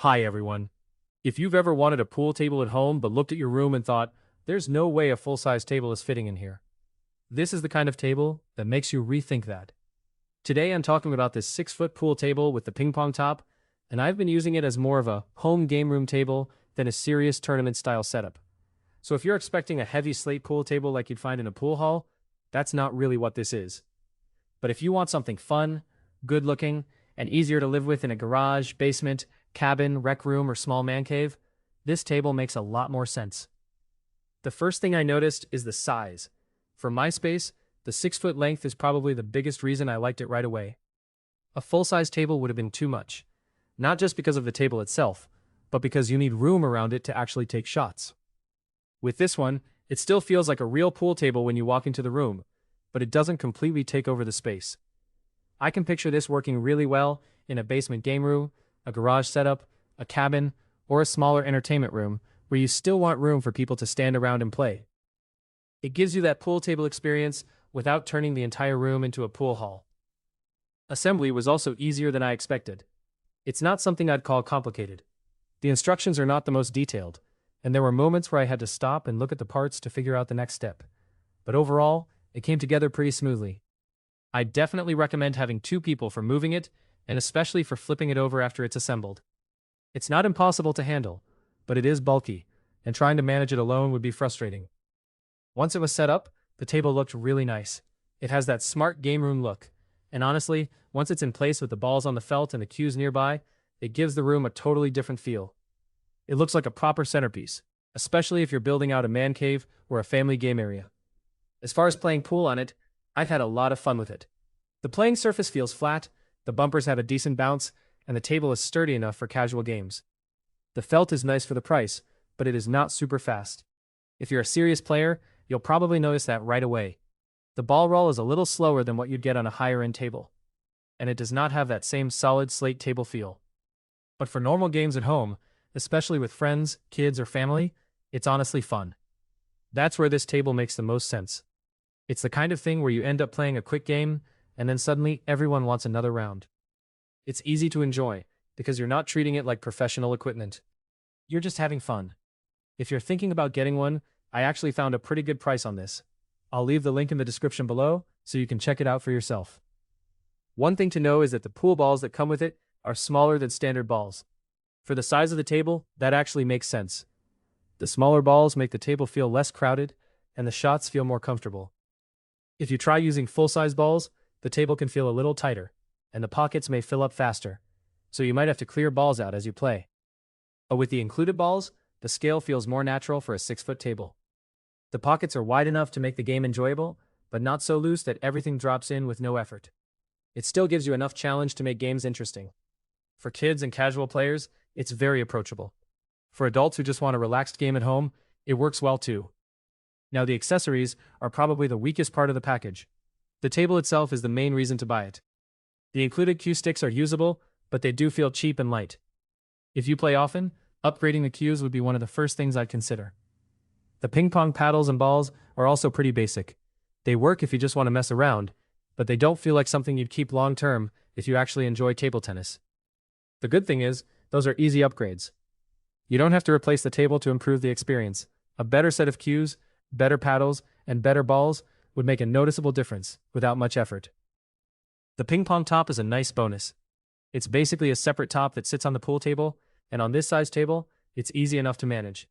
Hi everyone. If you've ever wanted a pool table at home but looked at your room and thought, there's no way a full-size table is fitting in here, this is the kind of table that makes you rethink that. Today I'm talking about this 6-foot pool table with the ping pong top, and I've been using it as more of a home game room table than a serious tournament-style setup. So if you're expecting a heavy slate pool table like you'd find in a pool hall, that's not really what this is. But if you want something fun, good-looking, and easier to live with in a garage, basement, cabin, rec room, or small man cave, this table makes a lot more sense. The first thing I noticed is the size. For my space, the 6-foot length is probably the biggest reason I liked it right away. A full-size table would have been too much. Not just because of the table itself, but because you need room around it to actually take shots. With this one, it still feels like a real pool table when you walk into the room, but it doesn't completely take over the space. I can picture this working really well in a basement game room, a garage setup, a cabin, or a smaller entertainment room where you still want room for people to stand around and play. It gives you that pool table experience without turning the entire room into a pool hall. Assembly was also easier than I expected. It's not something I'd call complicated. The instructions are not the most detailed, and there were moments where I had to stop and look at the parts to figure out the next step. But overall, it came together pretty smoothly. I definitely recommend having 2 people for moving it, and especially for flipping it over after it's assembled. It's not impossible to handle, but it is bulky, and trying to manage it alone would be frustrating. Once it was set up, the table looked really nice. It has that smart game room look, and honestly, once it's in place with the balls on the felt and the cues nearby, it gives the room a totally different feel. It looks like a proper centerpiece, especially if you're building out a man cave or a family game area. As far as playing pool on it, I've had a lot of fun with it. The playing surface feels flat, the bumpers have a decent bounce, and the table is sturdy enough for casual games. The felt is nice for the price, but it is not super fast. If you're a serious player, you'll probably notice that right away. The ball roll is a little slower than what you'd get on a higher-end table, and it does not have that same solid slate table feel. But for normal games at home, especially with friends, kids, or family, it's honestly fun. That's where this table makes the most sense. It's the kind of thing where you end up playing a quick game, and then suddenly everyone wants another round. It's easy to enjoy, because you're not treating it like professional equipment. You're just having fun. If you're thinking about getting one, I actually found a pretty good price on this. I'll leave the link in the description below, so you can check it out for yourself. One thing to know is that the pool balls that come with it are smaller than standard balls. For the size of the table, that actually makes sense. The smaller balls make the table feel less crowded, and the shots feel more comfortable. If you try using full-size balls, the table can feel a little tighter, and the pockets may fill up faster, so you might have to clear balls out as you play. But with the included balls, the scale feels more natural for a 6-foot table. The pockets are wide enough to make the game enjoyable, but not so loose that everything drops in with no effort. It still gives you enough challenge to make games interesting. For kids and casual players, it's very approachable. For adults who just want a relaxed game at home, it works well too. Now the accessories are probably the weakest part of the package. The table itself is the main reason to buy it. The included cue sticks are usable, but they do feel cheap and light. If you play often, upgrading the cues would be one of the first things I'd consider. The ping pong paddles and balls are also pretty basic. They work if you just want to mess around, but they don't feel like something you'd keep long term if you actually enjoy table tennis. The good thing is, those are easy upgrades. You don't have to replace the table to improve the experience. A better set of cues, better paddles, and better balls would make a noticeable difference without much effort. The ping pong top is a nice bonus. It's basically a separate top that sits on the pool table, and on this size table, it's easy enough to manage.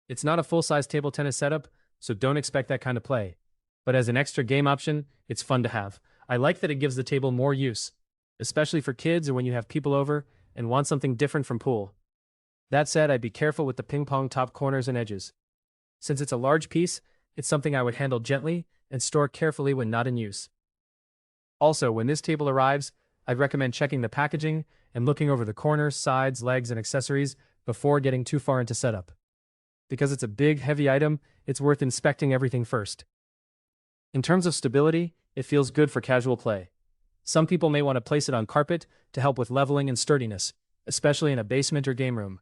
It's not a full-size table tennis setup, so don't expect that kind of play. But as an extra game option, it's fun to have. I like that it gives the table more use, especially for kids or when you have people over and want something different from pool. That said, I'd be careful with the ping pong top corners and edges. Since it's a large piece, it's something I would handle gently and store carefully when not in use. Also, when this table arrives, I'd recommend checking the packaging and looking over the corners, sides, legs, and accessories before getting too far into setup. Because it's a big, heavy item, it's worth inspecting everything first. In terms of stability, it feels good for casual play. Some people may want to place it on carpet to help with leveling and sturdiness, especially in a basement or game room.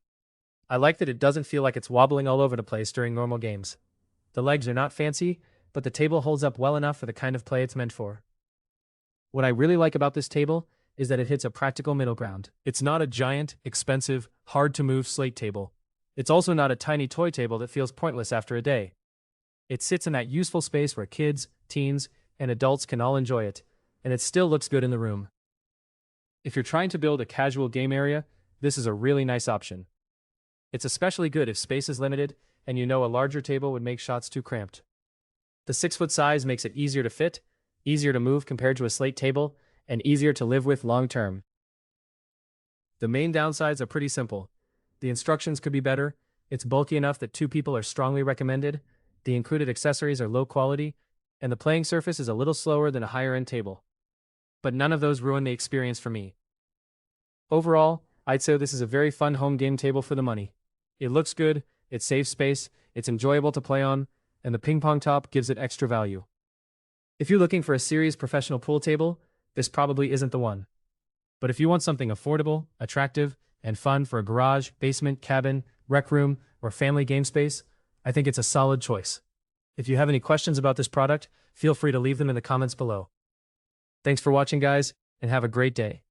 I like that it doesn't feel like it's wobbling all over the place during normal games. The legs are not fancy, but the table holds up well enough for the kind of play it's meant for. What I really like about this table is that it hits a practical middle ground. It's not a giant, expensive, hard-to-move slate table. It's also not a tiny toy table that feels pointless after a day. It sits in that useful space where kids, teens, and adults can all enjoy it, and it still looks good in the room. If you're trying to build a casual game area, this is a really nice option. It's especially good if space is limited and you know a larger table would make shots too cramped. The 6-foot size makes it easier to fit, easier to move compared to a slate table, and easier to live with long term. The main downsides are pretty simple. The instructions could be better, it's bulky enough that 2 people are strongly recommended, the included accessories are low quality, and the playing surface is a little slower than a higher-end table. But none of those ruin the experience for me. Overall, I'd say this is a very fun home game table for the money. It looks good, it saves space, it's enjoyable to play on, and the ping pong top gives it extra value. If you're looking for a serious professional pool table, this probably isn't the one. But if you want something affordable, attractive, and fun for a garage, basement, cabin, rec room, or family game space, I think it's a solid choice. If you have any questions about this product, feel free to leave them in the comments below. Thanks for watching, guys, and have a great day.